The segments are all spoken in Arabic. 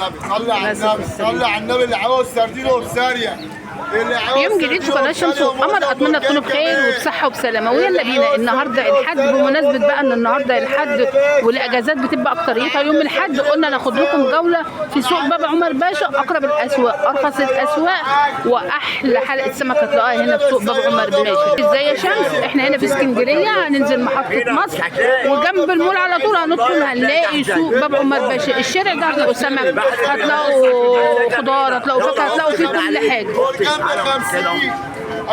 النبي، صلي على النبي، صلي على النبي. اللي عاوز سردين وبساريه، يوم جديد في قناه شمس وقمر، اتمنى تكونوا بخير وبصحه وبسلامه. ويلا بينا النهارده الحد، بمناسبه بقى ان النهارده الحد والاجازات بتبقى اكتريتها يوم الحد، قلنا ناخد لكم جوله في سوق باب عمر باشا. اقرب الاسواق، ارخص الاسواق، واحلى حلقه سمك هتلاقوها هنا في سوق باب عمر باشا. ازاي يا شمس؟ احنا هنا في اسكندريه، هننزل محطه مصر وجنب المول على طول هندخل هنلاقي سوق باب عمر باشا. الشارع ده هتلاقوا سمك، هتلاقوا خضار، هتلاقوا فاكهه، هتلاقوا فيه كل حاجه.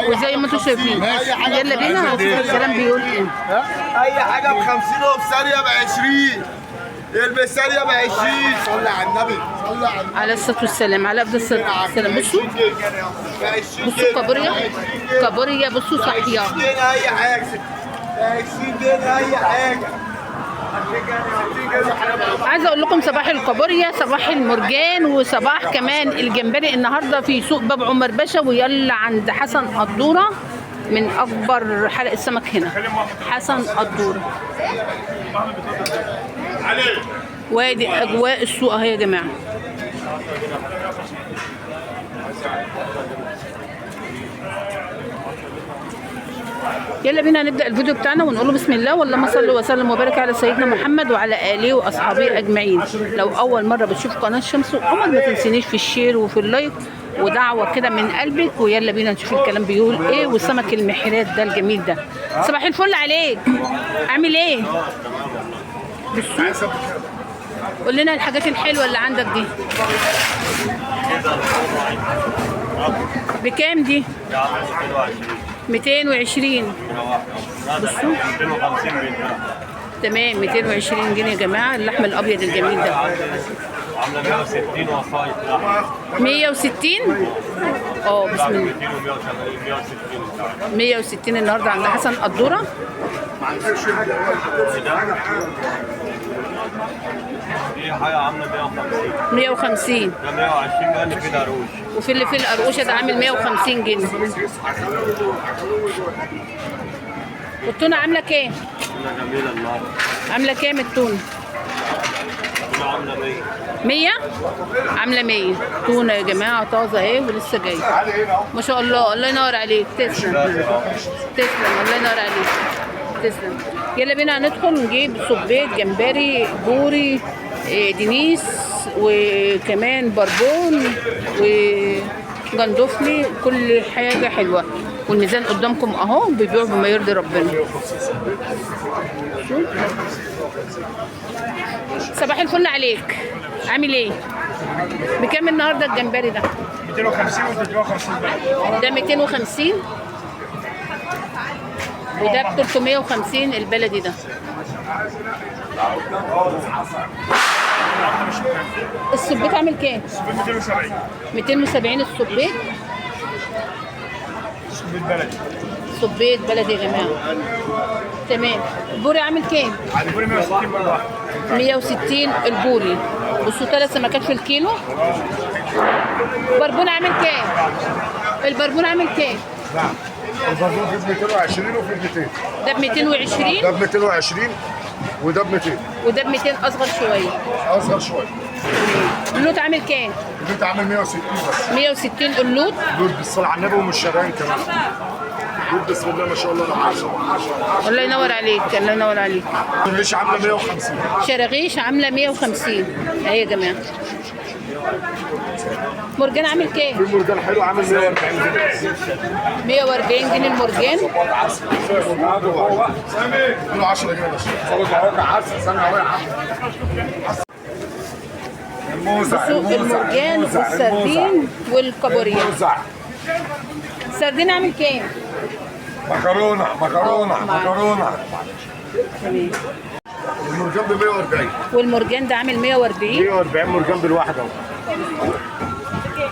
وزي ما انتم شايفين يلا بينا هنشوف الكلام بيقول ايه. اي حاجه ب 50 وبساريه ب 20. البس ساريه ب 20. صلي على النبي، صلي على النبي على الصلاه والسلام، على افضل الصلاه والسلام. بصوا بصوا كابوريا، كابوريا بصوا صحيه. اي حاجه ب 20 جنيه اي حاجه. عايزه اقول لكم صباح الكابوريا، صباح المرجان، وصباح كمان الجمبري النهارده في سوق باب عمر باشا. ويلا عند حسن قدوره من اكبر حلقه سمك هنا، حسن قدوره. وادي اجواء السوق اهي يا جماعه. يلا بينا نبدا الفيديو بتاعنا ونقول له بسم الله، واللهم صل وسلم وبارك على سيدنا محمد وعلى اله واصحابه اجمعين. لو اول مره بتشوف قناه شمس وقمر ما تنسينيش في الشير وفي اللايك ودعوه كده من قلبك. ويلا بينا نشوف الكلام بيقول ايه، والسمك المحرات ده الجميل ده. صباح الفل عليك، عامل ايه؟ بصوا قول لنا الحاجات الحلوه اللي عندك دي. بكام دي؟ 220. بصوا تمام 220 جنيه يا جماعه. اللحم الابيض الجميل ده عامله 160 وصايد. 160. بسم الله. 160 النهارده عند حسن قدوره. دي حاجه عامله 150. 150 ده 120 بقى اللي فيه القروش. وفي اللي فيه القرقوشه ده عامل 150 جنيه. والتونه عامله كام؟ تونه جميله النهارده. عامله كام التونه؟ تونه عامله 100. 100 عامله 100. تونه يا جماعه طازه اهي ولسه جايه ما شاء الله. الله ينور عليك، تسلم تسلم، الله ينور عليك، تسلم. يلا بينا هندخل نجيب صبيط، جمبري، بوري، دينيس، وكمان بربون وجندفلي، كل حاجه حلوه. والميزان قدامكم اهو، بيبيعوا بما يرضي ربنا. صباح الفل عليك، عامل ايه؟ بكام النهارده الجمبري ده؟ 250 و 350 بقى. ده 250 وده ب 350 البلدي ده. السبيت عامل كام؟ 270. 270 السبيت. سبيت بلدي. سبيت بلدي يا جماعه. تمام. البوري عامل كام؟ البوري 160 برضه. 160 البوري. بصوا 3 سمكات في الكيلو. بربون عامل كام؟ البربون عامل كام؟ نعم. البربون في 220 وفي 200. ده ب 220. ده ب 220 وده ب 200. وده ب 200 اصغر شويه. اصغر شويه. اللوت عامل كام؟ اللوت عامل 160 بس. 160 اللوت. اللوت بالصلاه على النبي ومش شغال كمان. اللوت بسم الله ما شاء الله 10. الله ينور عليك، الله ينور عليك. الريش عامله 150. شراغيش عامله 150 اهي يا جماعه. مرجان عامل كام؟ في مرجان حلو عامل 140 جنيه. 140 جنيه المرجان. له 10 جنيه بس. سوق المرجان والسردين والكابوريا. السردين عامل كام؟ مكرونه مكرونه مكرونه. تمام. المرجان ب 140. والمرجان ده عامل 140. 140 مرجان بالواحد اهو.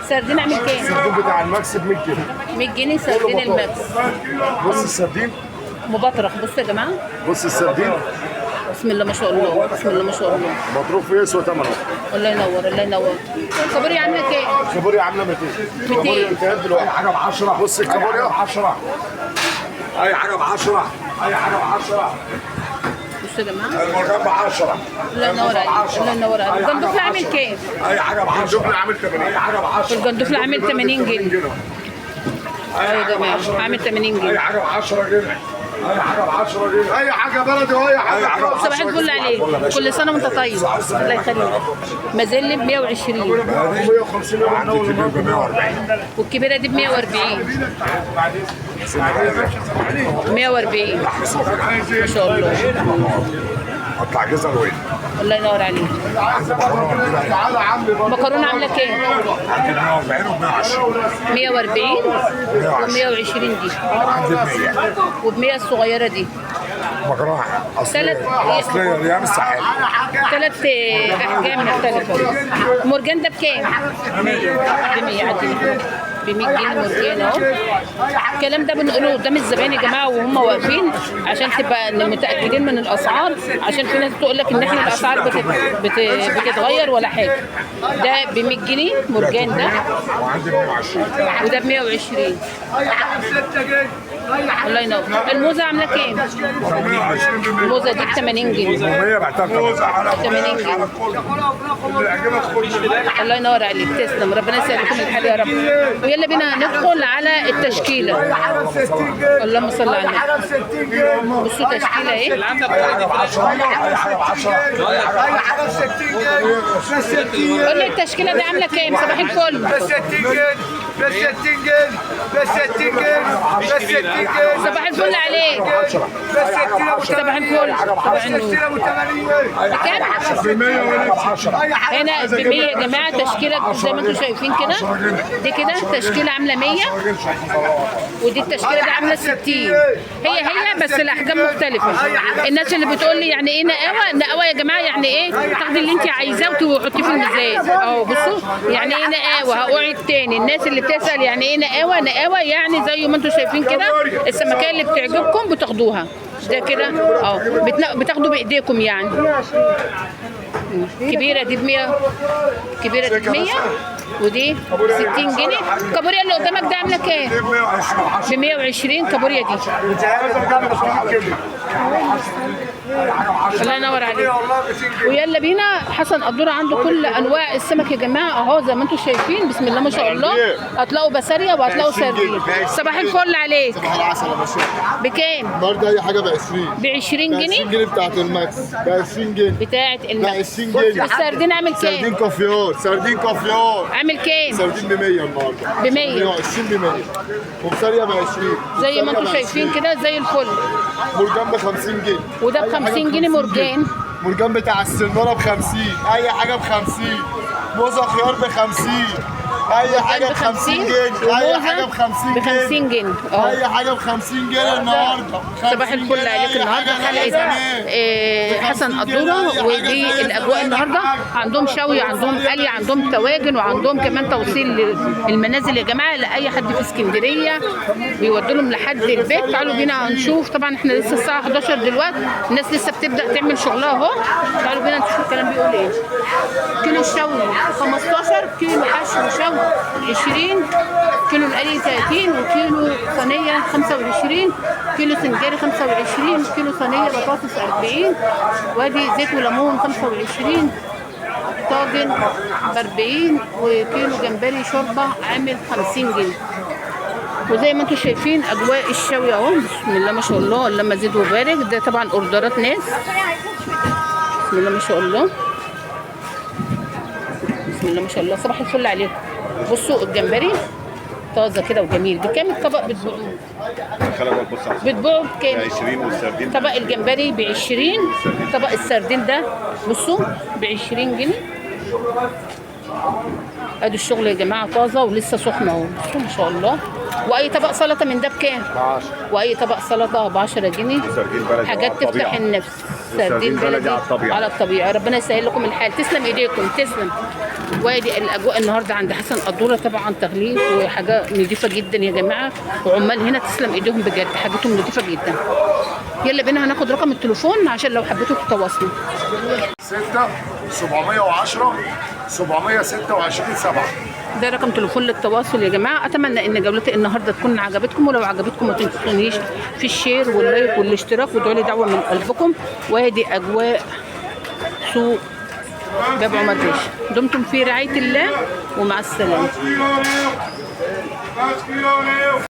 السردين عامل كام؟ السردين بتاع المكسب 100 جنيه. 100 جنيه سردين الماكس. بص السردين. مبطرخ. بصوا يا جماعه، بص السردين. بسم الله ما شاء الله، بسم الله ما شاء الله. مضروب في يسوى ثمنه. الله ينور، الله ينور. الكابوريا عامله كام؟ الكابوريا عامله 200. 200. الكابوريا انتهت دلوقتي. اي حاجه ب 10. بص الكابوريا ب 10. اي حاجه ب 10. اي حاجه ب 10. بصوا بصوا يا جماعه. المرجان ب 10. الله ينور عليك، الله ينور عليك. الجندوفلي عامل كام؟ اي حاجه ب 10. الجندوفلي عامل 80. اي حاجه ب 10. الجندوفلي عامل 80 جنيه. ايوه يا جماعه عامل 80 اي جنيه. حاجه ب 10 جنيه. اي حاجه ب 10 جنيه. اي حاجه بلدي واي حاجه صباح الفل عليك، كل سنه وانت طيب. الله يخليك. مازال ب 120 150 عندي كبير ب 140. والكبيره دي ب 140. 140 ما شاء الله. اطلع جزر وين؟ الله ينور عليك. تعالى يا عمي مكرونه عامله كام؟ عندي 140 و 120. 140 و120 دي. عندي 100. وب100 الصغيره دي. مكرونه اصليه الايام الساحل. 3 احجام مختلفه. مرجان ده بكام؟ ب 100 عادي. ب 100 جنيه مرجان اهو. الكلام ده بنقوله قدام الزبائن يا جماعه وهم واقفين عشان تبقى متاكدين من الاسعار، عشان في ناس تقول لك ان احنا الاسعار بتتغير ولا حاجه. ده ب 100 جنيه مرجان ده. وعندي 120. وده ب 120. الله ينور. الموزه عامله كام؟ الموزه دي ب 80 جنيه. 100 بعتها 80 جنيه. الله ينور عليك، تسلم، ربنا يسهلكم الحال يا رب. ويلا بينا ندخل على التشكيله. اللهم صل على النبي. بصوا تشكيله ايه؟ اي حاجه ب 10. اي حاجه ب 10. اي حاجه ب 60 جنيه. قول لي التشكيله دي عامله كام؟ صباح الفل. ب 60 جنيه. ب 60 جنيه. ب 60 جنيه. ب 60 جنيه. صباح الفل عليك. صباح الفل. صباح النور. بكام؟ ب 100 ولا ب 10. هنا ب 100 يا جماعه تشكيله زي ما انتم شايفين كده. دي كده تشكيله عامله 100 ودي التشكيله دي عامله 60. هي بس الاحجام مختلفه. الناس اللي بتقول لي يعني ايه نقاوه؟ نقاوه يا جماعه يعني ايه؟ تاخدي اللي انت عايزاه وتحطيه في الميزان. اهو بصوا يعني ايه نقاوه. هقعد تاني، الناس اللي بتسال يعني ايه نقاوه؟ نقاوه يعني زي ما انتم شايفين كده السمكيه اللي بتعجبكم بتاخدوها. ده كده بتاخدوا بايديكم يعني. كبيره دي ب 100. كبيره دي ب 100 ودي 60 جنيه. كابوريا اللي قدامك ده عامله كام؟ ب 120 كابوريا دي. الله ينور عليك. ويلا بينا حسن قدوره عنده كل انواع السمك يا جماعه اهو زي ما انتم شايفين. بسم الله ما شاء الله. هتلاقوا بسارية وهتلاقوا سردين. صباح الفل عليك. صباح العسل يا باشا. بكام؟ النهارده اي حاجه ب 20. ب 20 جنيه؟ 20 جنيه بتاعت الماكس. ب 20 جنيه بتاعت ب الماكس. 20 جنيه. السردين عامل سردين كام؟ كافيار. سردين كافيار. عامل كام؟ سردين ب 100 النهارده. ب 100. 120 ب 100. وبسارية ب 20. زي ما انتم شايفين كده زي الفل. مرجان ب 50 جنيه. وده ب 50 جنيه مرجان. مرجان بتاع السناره ب 50. اي حاجه ب 50. موزه خيار ب 50. اي حاجه ب 50 جنيه. اي حاجه ب 50 ب جنيه. 50 جنيه. اي حاجه ب 50 جنيه النهارده. صباح الفل عليك. النهارده حلقه حسن قدوره ودي الاجواء النهارده. عندهم شوي، عندهم قلي، عندهم تواجن، وعندهم كمان توصيل المنازل يا جماعه لاي حد في اسكندريه بيودوا لهم لحد البيت. تعالوا بينا هنشوف. طبعا احنا لسه الساعه 11 دلوقتي، الناس لسه بتبدا تعمل شغلها اهو. تعالوا بينا نشوف الكلام بيقول ايه. كيلو الشوي 15، كيلو حشو وشوي 20، كيلو القلي 30، وكيلو صينيه 25، كيلو سنجاري 25، كيلو صينيه بطاطس 40، وادي زيت وليمون 25، طاجن ب 40، وكيلو جمبري شوربه عامل 50 جنيه. وزي ما انتم شايفين اجواء الشوي اهو. بسم الله ما شاء الله، اللهم زد وبارك. ده طبعا اوردرات ناس. بسم الله ما شاء الله. بسم الله ما شاء الله. صباح الفل عليكم. بصوا الجمبري طازه كده وجميل. بكام الطبق بتبيعوه؟ بتبيعوا بكام؟ ب 20 والسردين طبق الجمبري ب 20، طبق السردين ده بصوا ب 20 جنيه. ادي الشغل يا جماعه طازه ولسه سخنه اهو. بصوا ما شاء الله. واي طبق سلطه من ده بكام؟ ب 10. واي طبق سلطه ب 10 جنيه. سردين بلدي حاجات على الطبيعة. تفتح النفس. سردين بلدي على الطبيعه. ربنا يسهل لكم الحال. تسلم ايديكم. تسلم. وادي الاجواء النهارده عند حسن قدوره، طبعا تغليف وحاجه نظيفه جدا يا جماعه، وعمال هنا تسلم ايديهم بجد، حاجتهم نظيفه جدا. يلا بينا هناخد رقم التليفون عشان لو حبيتوا تتواصلوا. 6 710 726 7. ده رقم تليفون للتواصل يا جماعه. اتمنى ان جولتي النهارده تكون عجبتكم، ولو عجبتكم ما تنسونيش في الشير واللايك والاشتراك، وادعوا لي دعوه من قلبكم. وادي اجواء سوق باب عمر باشا. دمتم في رعايه الله ومع السلامه.